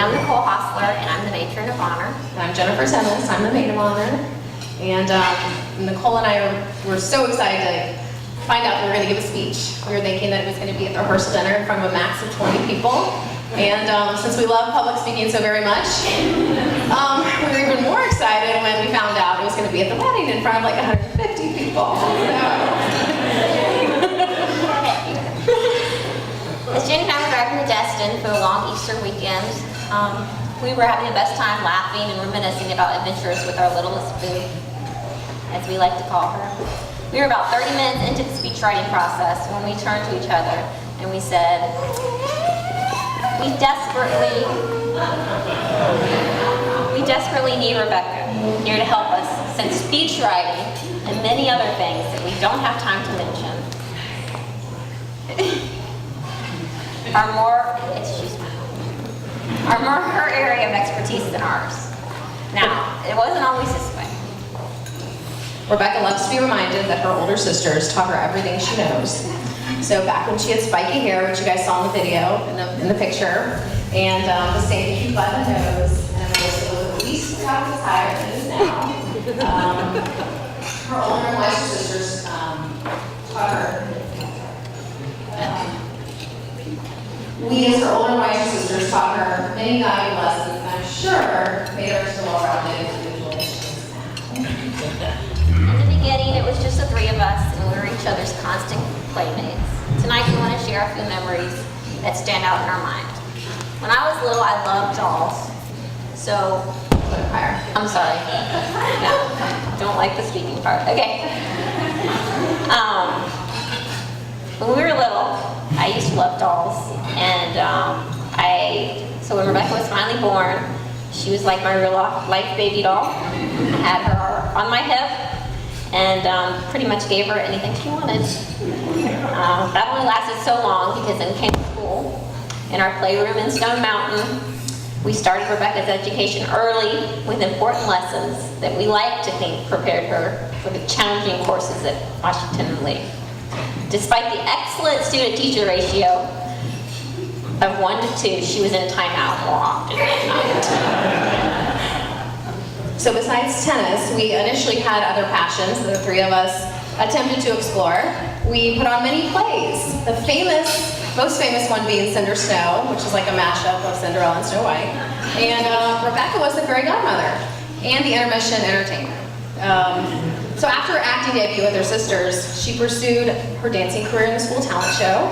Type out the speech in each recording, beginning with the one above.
I'm Nicole Hostler, and I'm the matron of honor. And I'm Jennifer Timmis, I'm the maid of honor. And Nicole and I were so excited to find out we were going to give a speech. We were thinking that it was going to be at the rehearsal dinner in front of a max of 20 people. And since we love public speaking so very much, we were even more excited when we found out it was going to be at the wedding in front of like 150 people. As Jenny and I were driving to Destin for a long Easter weekend, we were having the best time laughing and reminiscing about adventures with our littlest boo, as we like to call her. We were about 30 minutes into the speech writing process when we turned to each other and we said, we desperately need Rebecca here to help us, since speech writing and many other things that we don't have time to mention are more her area of expertise than ours. Now, it wasn't always this way. Rebecca loves to be reminded that her older sisters taught her everything she knows. So back when she had spiky hair, which you guys saw in the video, in the picture, and the same cute by the nose, and was at least half as high as it is now. Her older and wiser sisters taught her. We, as her older and wiser sisters, taught her many valuable lessons, and I'm sure made her as well-rounded individual as she is now. In the beginning, it was just the three of us, and we were each other's constant playmates. Tonight, we want to share a few memories that stand out in our mind. When I was little, I loved dolls. So, I'm sorry. No, don't like the speaking part. Okay. When we were little, I used to love dolls, and so when Rebecca was finally born, she was like my real life baby doll. I had her on my hip, and pretty much gave her anything she wanted. That only lasted so long because then came school. In our playroom in Stone Mountain, we started Rebecca's education early with important lessons that we like to think prepared her for the challenging courses at Washington and Lee. Despite the excellent student-teacher ratio of 1 to 2, she was in timeout more often than not. So besides tennis, we initially had other passions that the three of us attempted to explore. We put on many plays. The most famous one being Cinder Snow, which is like a mashup of Cinderella and Snow White. And Rebecca was the fairy godmother and the intermission entertainer. So after her acting debut with her sisters, she pursued her dancing career in the school talent show.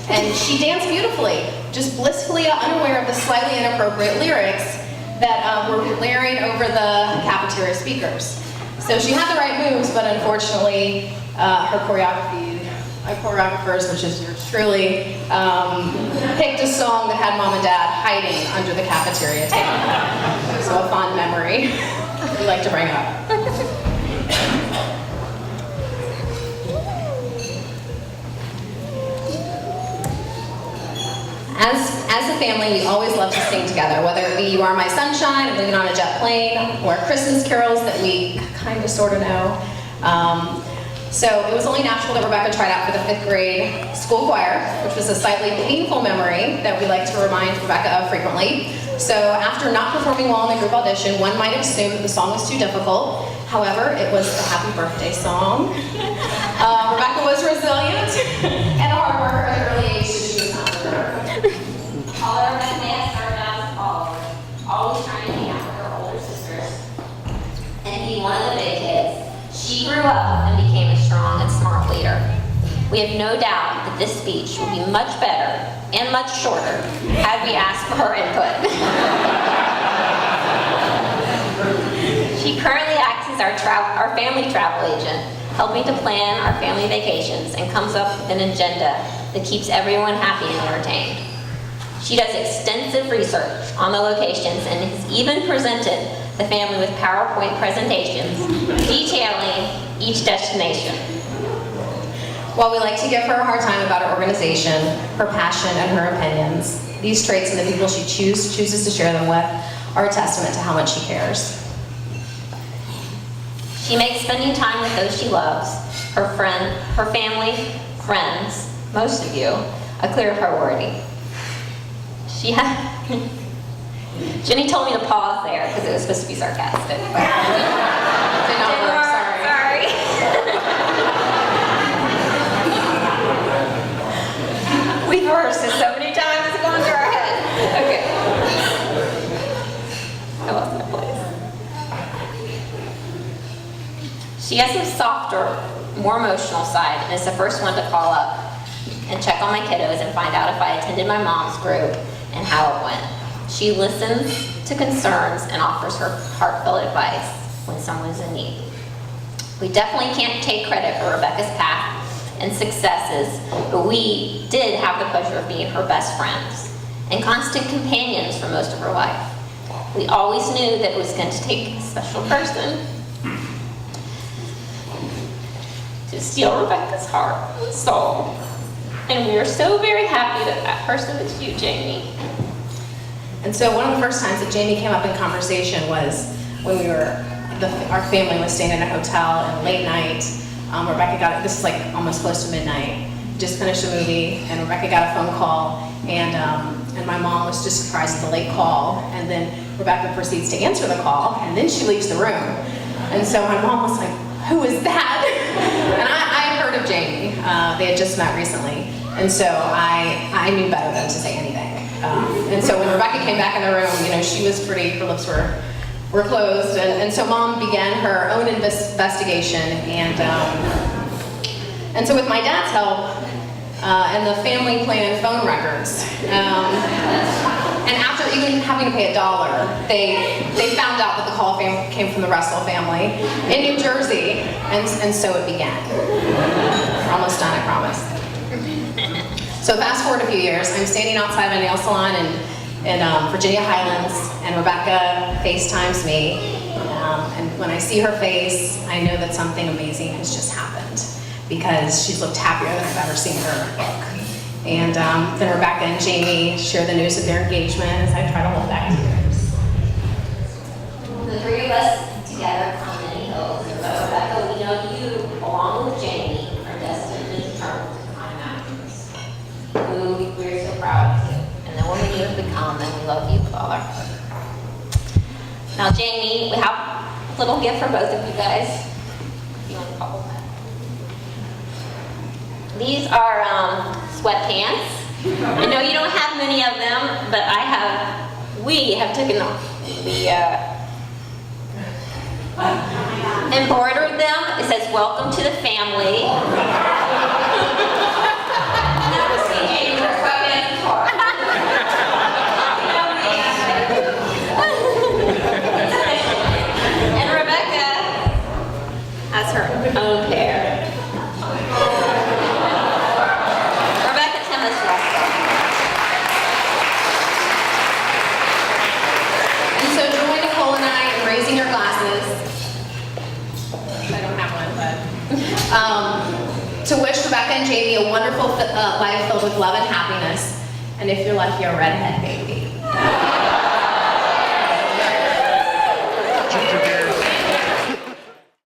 And she danced beautifully, just blissfully unaware of the slightly inappropriate lyrics that were blaring over the cafeteria speakers. So she had the right moves, but unfortunately, her choreographers, which is yours truly, picked a song that had Mom and Dad hiding under the cafeteria table. So a fond memory we like to bring up. As a family, we always love to sing together, whether it be You Are My Sunshine, Living on a Jet Plane, or Christmas carols that we kind of sort of know. So it was only natural that Rebecca tried out for the 5th grade school choir, which was a slightly painful memory that we like to remind Rebecca of frequently. So after not performing well in the group audition, one might assume that the song was too difficult. However, it was a happy birthday song. Rebecca was resilient and a hard worker at an early age, so she was not sure. Although Rebecca may have started out as a follower, always trying to hang out with her older sisters and be one of the big kids, she grew up and became a strong and smart leader. We have no doubt that this speech will be much better and much shorter had we asked for her input. She currently acts as our family travel agent, helping to plan our family vacations, and comes up with an agenda that keeps everyone happy and entertained. She does extensive research on the locations and has even presented the family with PowerPoint presentations detailing each destination. While we like to give her a hard time about her organization, her passion, and her opinions, these traits and the people she chooses to share them with are a testament to how much she cares. She makes spending time with those she loves, her family, friends, most of you, a clear priority. She had, Jenny told me to pause there because it was supposed to be sarcastic. Did not work, sorry. Sorry. We've rehearsed this so many times, it's going through our head. Okay. I lost my place. She has a softer, more emotional side and is the first one to call up and check on my kiddos and find out if I attended my mom's group and how it went. She listens to concerns and offers her heartfelt advice when someone's in need. We definitely can't take credit for Rebecca's path and successes, but we did have the pleasure of being her best friends and constant companions for most of her life. We always knew that it was going to take a special person to steal Rebecca's heart and soul. And we are so very happy that that person is you, Jamie. And so one of the first times that Jamie came up in conversation was when our family was staying in a hotel and late night. Rebecca this is like almost close to midnight, just finished a movie, and Rebecca got a phone call, and my mom was just surprised at the late call, and then Rebecca proceeds to answer the call, and then she leaves the room. And so my mom was like, "Who is that?" And I had heard of Jamie. They had just met recently, and so I knew better than to say anything. And so when Rebecca came back in the room, she was pretty, her lips were closed, and so Mom began her own investigation, and so with my dad's help and the family plan phone records, and after even having to pay $1, they found out that the call came from the Russell family in New Jersey, and so it began. We're almost done, I promise. So fast forward a few years, I'm standing outside my nail salon in Virginia Highlands, and Rebecca FaceTimes me, and when I see her face, I know that something amazing has just happened, because she's looked happier than I've ever seen her look. And then Rebecca and Jamie share the news of their engagement as I try to hold back tears. The three of us together on many hills, but Rebecca, we know you, along with Jamie, are destined to determine to climb mountains. We're so proud of you, and the woman you have become, and we love you with all our heart. Now, Jamie, we have a little gift for both of you guys. If you want to call that. These are sweatpants. I know you don't have many of them, but we have taken them. We embroidered them. It says, "Welcome to the family." Never seen Jamie wear sweatpants before. And Rebecca has her own pair. Rebecca Timmis-Russell. And so join Nicole and I in raising your glasses. I don't have one, but to wish Rebecca and Jamie a wonderful life filled with love and happiness. And if you're lucky, a redhead baby.